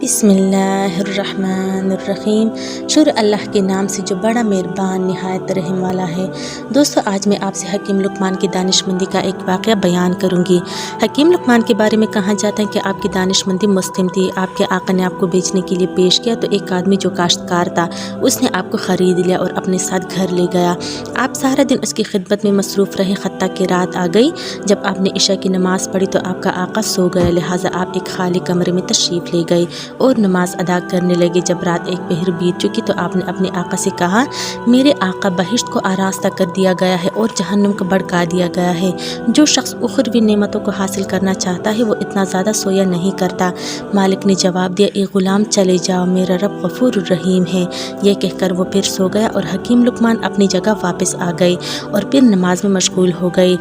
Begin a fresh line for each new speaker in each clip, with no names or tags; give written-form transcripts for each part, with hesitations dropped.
بسم اللہ الرحمن الرحیم۔ شکر اللہ کے نام سے جو بڑا مہربان نہایت رحم والا ہے۔ دوستو، آج میں آپ سے حکیم لقمان کی دانش مندی کا ایک واقعہ بیان کروں گی۔ حکیم لقمان کے بارے میں کہا جاتا ہے کہ آپ کی دانش مندی مسلم تھی۔ آپ کے آقا نے آپ کو بیچنے کے لیے پیش کیا تو ایک آدمی جو کاشتکار تھا اس نے آپ کو خرید لیا اور اپنے ساتھ گھر لے گیا۔ آپ سارا دن اس کی خدمت میں مصروف رہے حتیٰ کہ رات آ گئی۔ جب آپ نے عشاء کی نماز پڑھی تو آپ کا آقا سو گیا، لہٰذا آپ ایک خالی کمرے میں تشریف لے گئے اور نماز ادا کرنے لگے۔ جب رات ایک پہر بیت چکی تو آپ نے اپنے آقا سے کہا، میرے آقا، بہشت کو آراستہ کر دیا گیا ہے اور جہنم کو بھڑکا دیا گیا ہے۔ جو شخص اخروی نعمتوں کو حاصل کرنا چاہتا ہے وہ اتنا زیادہ سویا نہیں کرتا۔ مالک نے جواب دیا، اے غلام، چلے جاؤ، میرا رب غفور الرحیم ہے۔ یہ کہہ کر وہ پھر سو گیا اور حکیم لقمان اپنی جگہ واپس آ گئے اور پھر نماز میں مشغول ہو گئے۔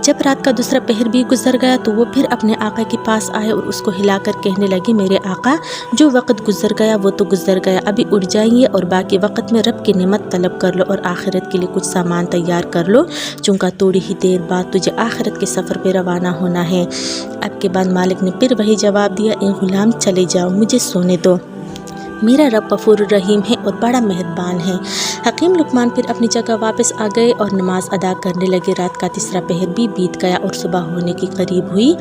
جب رات کا دوسرا پہر بھی گزر گیا تو وہ پھر اپنے آقا کے پاس آئے اور اس کو ہلا کر کہنے لگے، میرے آقا، جو وقت گزر گیا وہ تو گزر گیا، ابھی اٹھ جائیے اور باقی وقت میں رب کی نعمت طلب کر لو اور آخرت کے لیے کچھ سامان تیار کر لو، چونکہ تھوڑی ہی دیر بعد تجھے آخرت کے سفر پہ روانہ ہونا ہے۔ اب کے بعد مالک نے پھر وہی جواب دیا، اے غلام، چلے جاؤ، مجھے سونے دو، میرا رب غفور الرحیم ہے اور بڑا مہربان ہے۔ حکیم لقمان پھر اپنی جگہ واپس آ گئے اور نماز ادا کرنے لگے۔ رات کا تیسرا پہر بھی بیت گیا اور صبح ہونے کی قریب ہوئی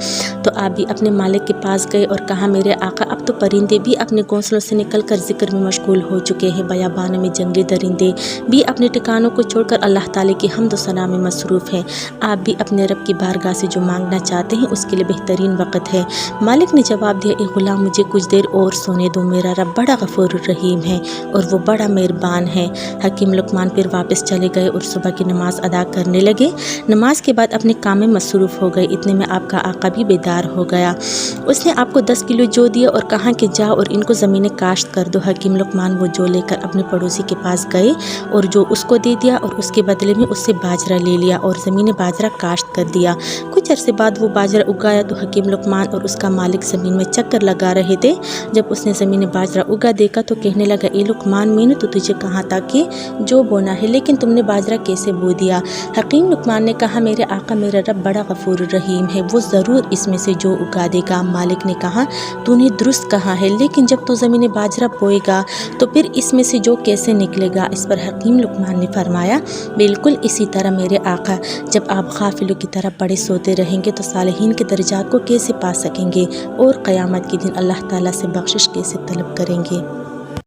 تو آپ بھی اپنے مالک کے پاس گئے اور کہا، میرے آقا، اب تو پرندے بھی اپنے گھونسلوں سے نکل کر ذکر میں مشغول ہو چکے ہیں، بیابانوں میں جنگلی درندے بھی اپنے ٹھکانوں کو چھوڑ کر اللہ تعالیٰ کی حمد و ثنا میں مصروف ہیں۔ آپ بھی اپنے رب کی بارگاہ سے جو مانگنا چاہتے ہیں اس کے لیے بہترین وقت ہے۔ مالک نے جواب دیا، اے غلام، مجھے کچھ دیر اور سونے دو، میرا رب بڑا غفور الرحیم ہے اور وہ بڑا مہربان ہے۔ حکیم لقمان پھر واپس چلے گئے اور صبح کی نماز ادا کرنے لگے۔ نماز کے بعد اپنے کام میں مصروف ہو گئے۔ اتنے میں آپ کا آقا بھی بیدار ہو گیا۔ اس نے آپ کو 10 کلو جو دیا اور کہا کہ جاؤ اور ان کو زمین کاشت کر دو۔ حکیم لقمان وہ جو لے کر اپنے پڑوسی کے پاس گئے اور جو اس کو دے دیا اور اس کے بدلے میں اس سے باجرہ لے لیا اور زمین باجرہ کاشت کر دیا۔ کچھ عرصے بعد وہ باجرہ اگایا تو حکیم لقمان اور اس کا مالک زمین میں چکر لگا رہے تھے۔ جب اس نے زمین باجرہ اگا دیکھا تو کہنے لگا، اے لقمان، میں نے تو تجھے کہا تھا کہ جو بونا ہے، لیکن تم نے باجرہ کیسے بو دیا؟ حکیم لقمان نے کہا، میرے آقا، میرا رب بڑا غفور الرحیم ہے، وہ ضرور اس میں سے جو اگا دے گا۔ مالک نے کہا، تو نے درست کہا ہے، لیکن جب تو زمین باجرہ بوئے گا تو پھر اس میں سے جو کیسے نکلے گا؟ اس پر حکیم لقمان نے فرمایا، بالکل اسی طرح میرے آقا، جب آپ غافلوں کی طرح پڑے سوتے رہیں گے تو صالحین کے درجات کو کیسے پا سکیں گے اور قیامت کے دن اللہ تعالیٰ سے بخشش کیسے طلب کریں گے؟